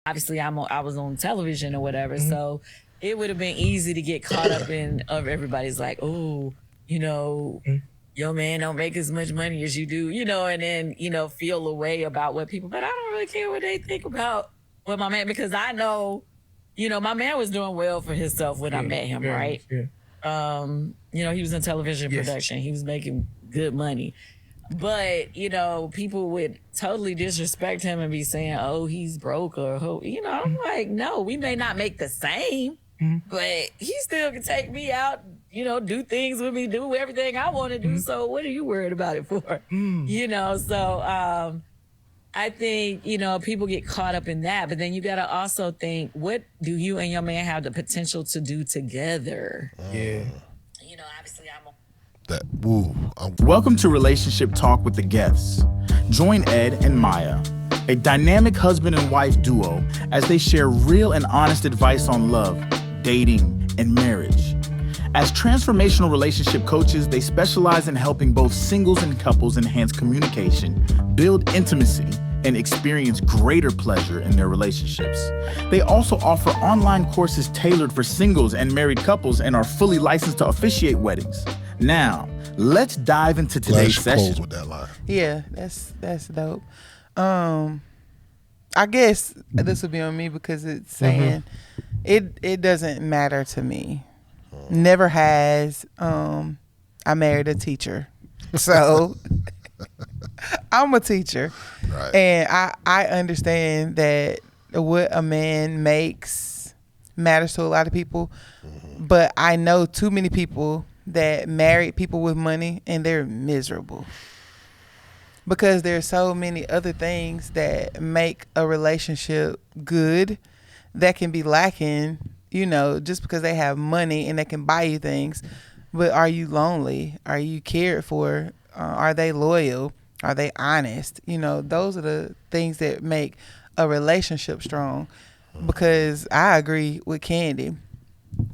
obviously I was on television or whatever, so it would have been easy to get caught up in of everybody's like, oh, you know, your man don't make as much money as you do, and then feel a way about what people. But I don't really care what they think about what my man, because I know, my man was doing well for himself when I met him, right? He was in television production. He was making good money. But, people would totally disrespect him and be saying, oh, he's broke or, I'm like, no, we may not make the same, but he still can take me out, do things with me, do everything I want to do. So what are you worried about it for? I think, people get caught up in that, but then you got to also think, what do you and your man have the potential to do together? Obviously Welcome to Relationship Talk with the Geths. Join Ed and Maya, a dynamic husband and wife duo, as they share real and honest advice on love, dating, and marriage. As transformational relationship coaches, they specialize in helping both singles and couples enhance communication, build intimacy, and experience greater pleasure in their relationships. They also offer online courses tailored for singles and married couples and are fully licensed to officiate weddings. Now, let's dive into today's session. With that line. Yeah, that's dope. I guess this would be on me because it's saying it doesn't matter to me. Never has. I married a teacher, so I'm a teacher, right. And I understand that what a man makes matters to a lot of people, but I know too many people that married people with money and they're miserable because there's so many other things that make a relationship good that can be lacking, just because they have money and they can buy you things. But are you lonely? Are you cared for? Are they loyal? Are they honest? Those are the things that make a relationship strong. Because I agree with Candy.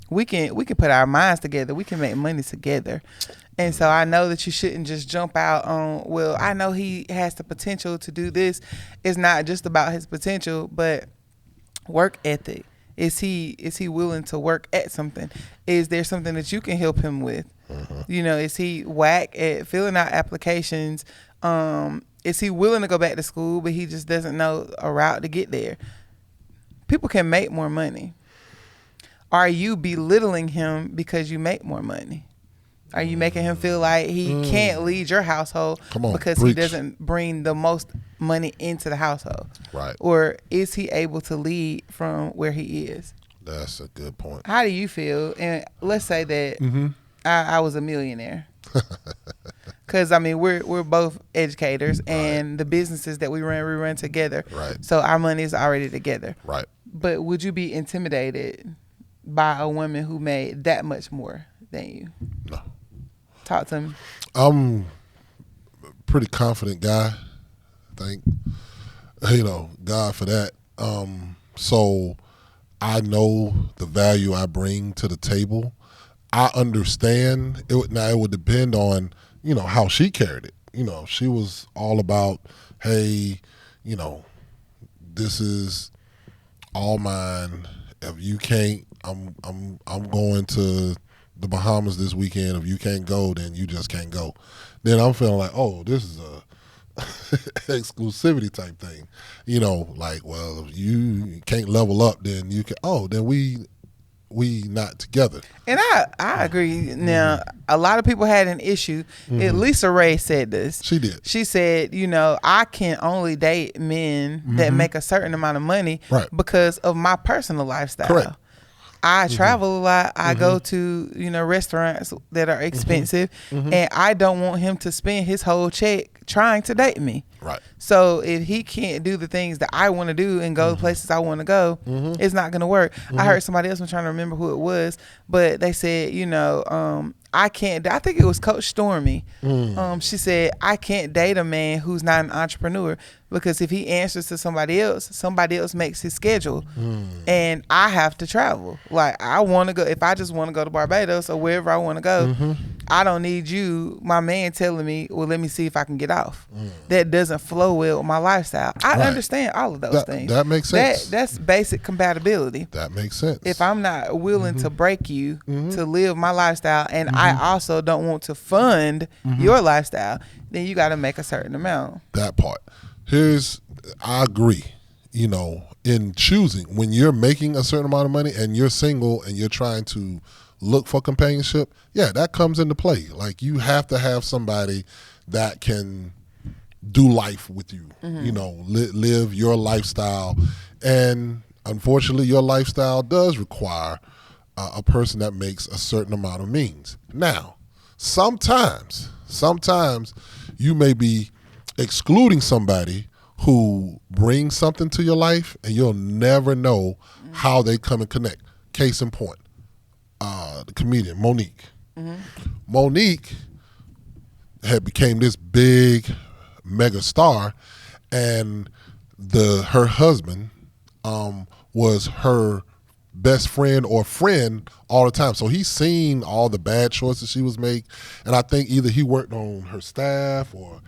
We can put our minds together. We can make money together. And so I know that you shouldn't just jump out on, well, I know he has the potential to do this. It's not just about his potential, but work ethic. Is he willing to work at something? Is there something that you can help him with? Is he whack at filling out applications? Is he willing to go back to school, but he just doesn't know a route to get there? People can make more money. Are you belittling him because you make more money? Are you making him feel like he can't lead your household because he doesn't bring the most money into the household? Right. Or is he able to lead from where he is? That's a good point. How do you feel? And let's say that I was a millionaire. Because, we're both educators, and the businesses that we run together. Right. So our money is already together. Right. But would you be intimidated by a woman who made that much more than you? No. Talk to me. I'm a pretty confident guy. Thank God for that. So I know the value I bring to the table. I understand it. Now it would depend on how she carried it. She was all about, hey, this is all mine. If you can't, I'm going to the Bahamas this weekend. If you can't go, then you just can't go. Then I'm feeling like, oh, this is a exclusivity type thing. Like, well, if you can't level up, then you can. Oh, then we not together. And I agree. Now, a lot of people had an issue. Lisa Ray said this. She did. She said, I can only date men that make a certain amount of money because of my personal lifestyle. Correct. I travel a lot. I go to, restaurants that are expensive, and I don't want him to spend his whole check trying to date me. Right. So if he can't do the things that I want to do and go places I want to go, it's not going to work. I heard somebody else, I'm trying to remember who it was, but they said, I can't, I think it was Coach Stormy. She said, I can't date a man who's not an entrepreneur because if he answers to somebody else makes his schedule and I have to travel. Like I want to go, if I just want to go to Barbados or wherever I want to go, I don't need you, my man telling me, well, let me see if I can get off. That doesn't flow well with my lifestyle. I understand all of those things. That makes sense. That's basic compatibility. That makes sense. If I'm not willing to break you to live my lifestyle, and I also don't want to fund your lifestyle, then you got to make a certain amount. That part. I agree. You know, in choosing, when you're making a certain amount of money and you're single and you're trying to look for companionship, yeah, that comes into play. Like, you have to have somebody that can do life with you, you know, live your lifestyle. And unfortunately, your lifestyle does require a person that makes a certain amount of means. Now, sometimes you may be excluding somebody who brings something to your life, and you'll never know how they come and connect. Case in point, the comedian Monique. Monique had became this big mega star, and her husband was her best friend or friend all the time. So he's seen all the bad choices she was making, and I think either he worked on her staff or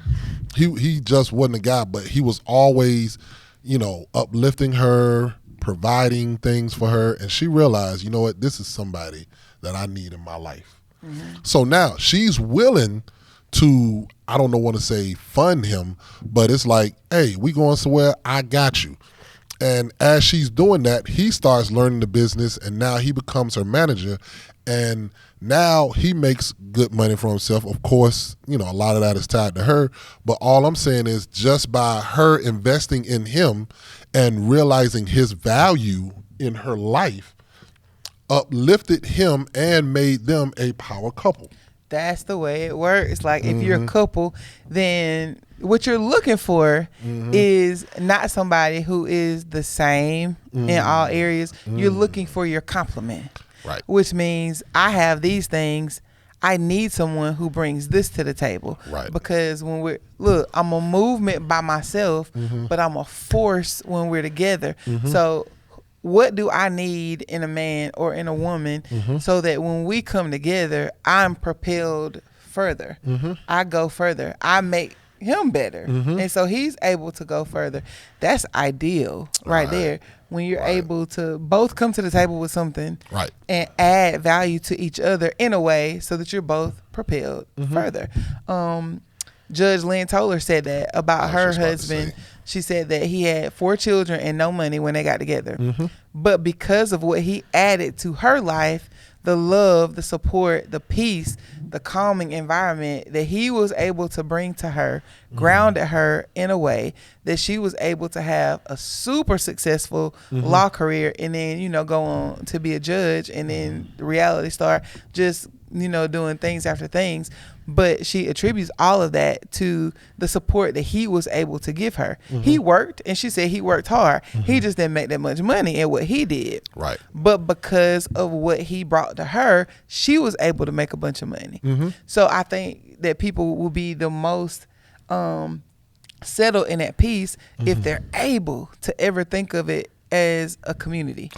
he just wasn't a guy, but he was always, you know, uplifting her, providing things for her, and she realized, you know what, this is somebody that I need in my life. So now she's willing to, I don't want to say fund him, but it's like, hey, we going somewhere, I got you. And as she's doing that, he starts learning the business, and now he becomes her manager, and now he makes good money for himself. Of course, you know, a lot of that is tied to her, but all I'm saying is just by her investing in him and realizing his value in her life, uplifted him and made them a power couple. That's the way it works. Like, if you're a couple, then what you're looking for is not somebody who is the same in all areas. You're looking for your complement. Right. Which means I have these things. I need someone who brings this to the table. Right. Because when I'm a movement by myself, but I'm a force when we're together. So what do I need in a man or in a woman so that when we come together, I'm propelled further. I go further. I make him better. And so he's able to go further. That's ideal right there. When you're able to both come to the table with something and add value to each other in a way so that you're both propelled further. Judge Lynn Toller said that about her husband. She said that he had 4 children and no money when they got together. But because of what he added to her life, the love, the support, the peace, the calming environment that he was able to bring to her, grounded her in a way that she was able to have a super successful law career, and then, you know, go on to be a judge, and then the reality star, just, you know, doing things after things. But she attributes all of that to the support that he was able to give her. He worked, and she said he worked hard. He just didn't make that much money at what he did. Right. But because of what he brought to her, she was able to make a bunch of money. So I think that people will be the most settled in that peace if they're able to ever think of it as a community.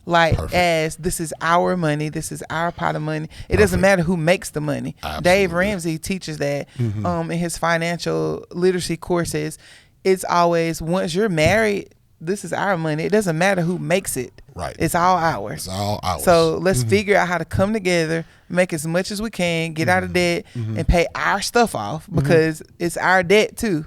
Like, as this is our money, this is our pot of money. It doesn't matter who makes the money. Absolutely. Dave Ramsey teaches that in his financial literacy courses. It's always, once you're married, this is our money. It doesn't matter who makes it. Right. It's all ours. It's all ours. So let's figure out how to come together, make as much as we can, get out of debt, and pay our stuff off, because it's our debt too.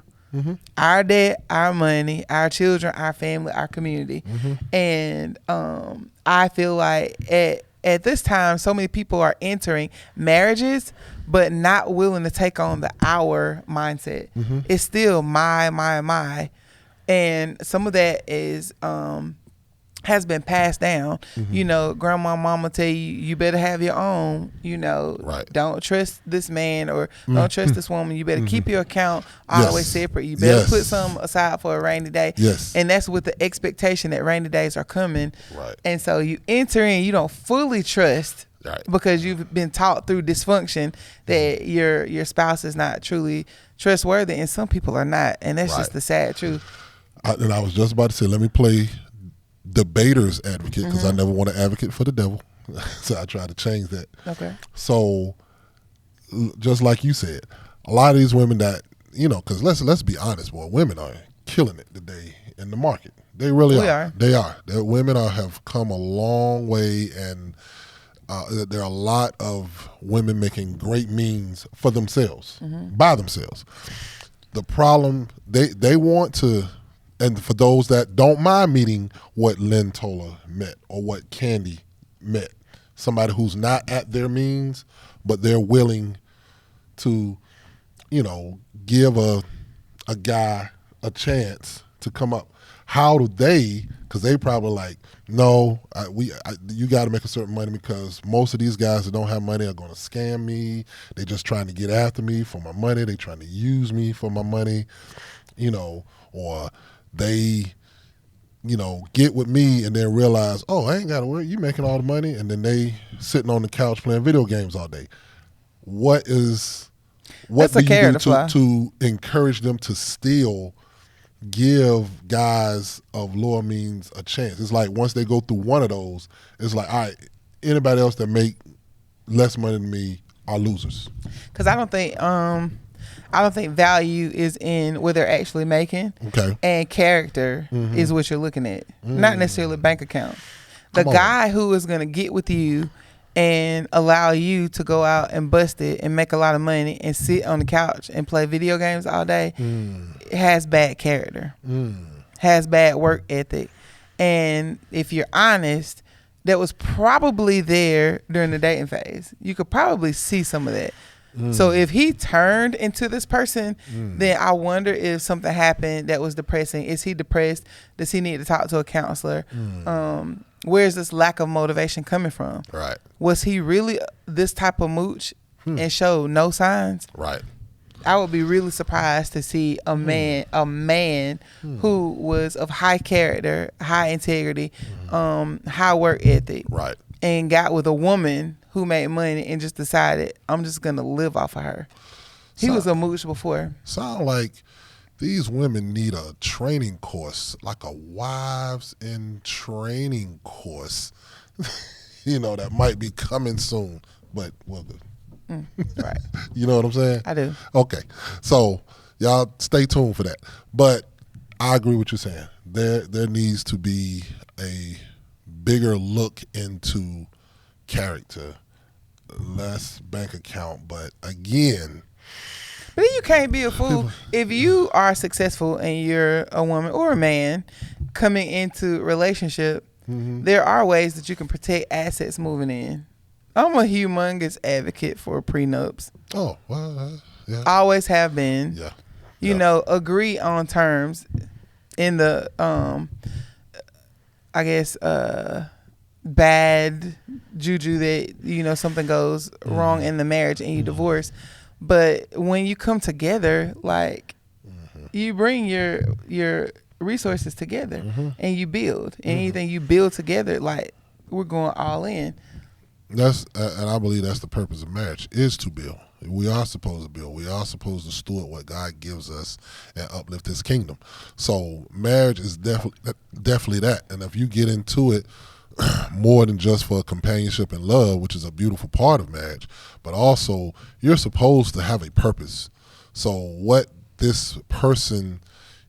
Our debt, our money, our children, our family, our community. And I feel like at this time, so many people are entering marriages but not willing to take on the our mindset. It's still my. And some of that is has been passed down. You know, grandma, mama tell you, you better have your own, you know, don't trust this man, or don't trust this woman. You better keep your account always separate. You better put some aside for a rainy day. And that's with the expectation that rainy days are coming. And so you enter in, you don't fully trust because you've been taught through dysfunction that your spouse is not truly trustworthy, and some people are not. And that's just the sad truth. And I was just about to say, let me play debater's advocate, because I never want to advocate for the devil. So I try to change that. Okay. So just like you said, a lot of these women that, because let's be honest, boy, women are killing it today in the market. They really are. They are. Women have come a long way, and there are a lot of women making great means for themselves, by themselves. The problem, they want to, and for those that don't mind meeting what Lynn Tola met or what Candy met, somebody who's not at their means, but they're willing to, give a guy a chance to come up. How do they? Because they probably like, no, you got to make a certain money, because most of these guys that don't have money are going to scam me. They're just trying to get after me for my money. They're trying to use me for my money, or they, get with me and then realize, oh, I ain't got to work. You making all the money, and then they sitting on the couch playing video games all day. What do you do to encourage them to still give guys of lower means a chance? It's like once they go through one of those, it's like, all right, anybody else that make less money than me are losers. Because I don't think value is in what they're actually making. Okay. And character is what you're looking at, not necessarily bank account. The guy who is going to get with you and allow you to go out and bust it and make a lot of money and sit on the couch and play video games all day has bad character, has bad work ethic. And if you're honest, that was probably there during the dating phase. You could probably see some of that. So if he turned into this person, then I wonder if something happened that was depressing. Is he depressed? Does he need to talk to a counselor? Where's this lack of motivation coming from? Right. Was he really this type of mooch and showed no signs? Right. I would be really surprised to see a man who was of high character, high integrity, high work ethic, right, and got with a woman who made money and just decided, I'm just gonna live off of her. He was a mooch before. Sound like these women need a training course, like a wives in training course, that might be coming soon. But well, right. You know what I'm saying? I do. Okay. So y'all stay tuned for that. But I agree with you saying. There needs to be a bigger look into character, less bank account. But again, but then you can't be a fool. If you are successful and you're a woman or a man coming into a relationship, there are ways that you can protect assets moving in. I'm a humongous advocate for prenups. Oh, well, yeah. Always have been. Yeah. You know, agree on terms in the, I guess, bad juju that, something goes wrong in the marriage and you divorce. But when you come together, like, you bring your resources together and you build. Anything you build together, like, we're going all in. And I believe that's the purpose of marriage, is to build. We are supposed to build. We are supposed to steward what God gives us and uplift His kingdom. So marriage is definitely that. And if you get into it more than just for companionship and love, which is a beautiful part of marriage, but also you're supposed to have a purpose. So what this person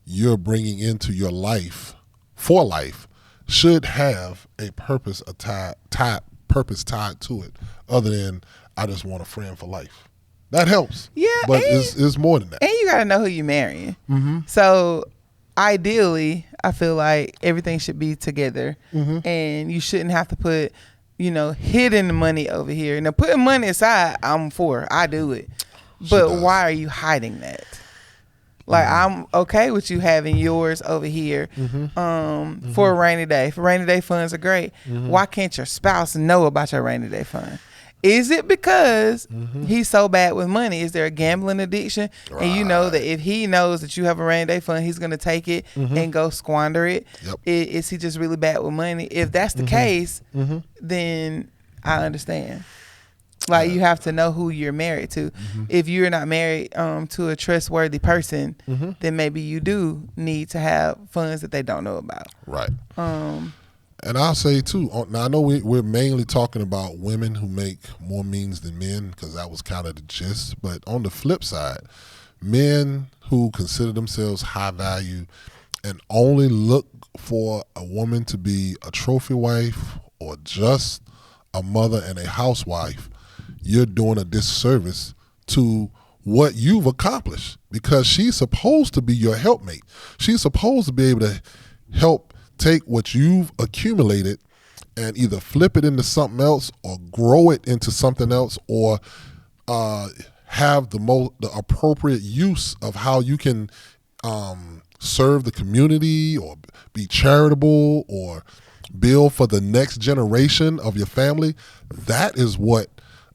you're bringing into your life for life should have a purpose tied to it, other than I just want a friend for life. That helps. Yeah, but it's more than that. And you got to know who you're marrying. So ideally, I feel like everything should be together, and you shouldn't have to put, hidden money over here. Now, putting money aside, I'm for. I do it. But why are you hiding that? Like, I'm okay with you having yours over here for a rainy day. For rainy day funds are great. Why can't your spouse know about your rainy day fund? Is it because he's so bad with money? Is there a gambling addiction? Right. And you know that if he knows that you have a rainy day fund, he's going to take it and go squander it. Yep. Is he just really bad with money? If that's the case, then I understand. Like, you have to know who you're married to. If you're not married to a trustworthy person, then maybe you do need to have funds that they don't know about. Right. And I'll say too, now I know we're mainly talking about women who make more means than men, because that was kind of the gist. But on the flip side, men who consider themselves high value and only look for a woman to be a trophy wife or just a mother and a housewife, you're doing a disservice to what you've accomplished, because she's supposed to be your helpmate. She's supposed to be able to help take what you've accumulated and either flip it into something else or grow it into something else, or have the appropriate use of how you can serve the community or be charitable or build for the next generation of your family. That is what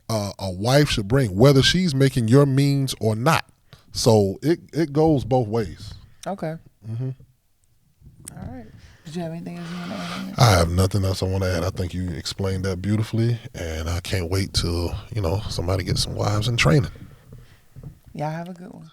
a wife should bring, whether she's making your means or not. So it goes both ways. Okay. All right. Did you have anything else you want to add on that? I have nothing else I want to add. I think you explained that beautifully, and I can't wait till somebody gets some wives in training. Y'all have a good one.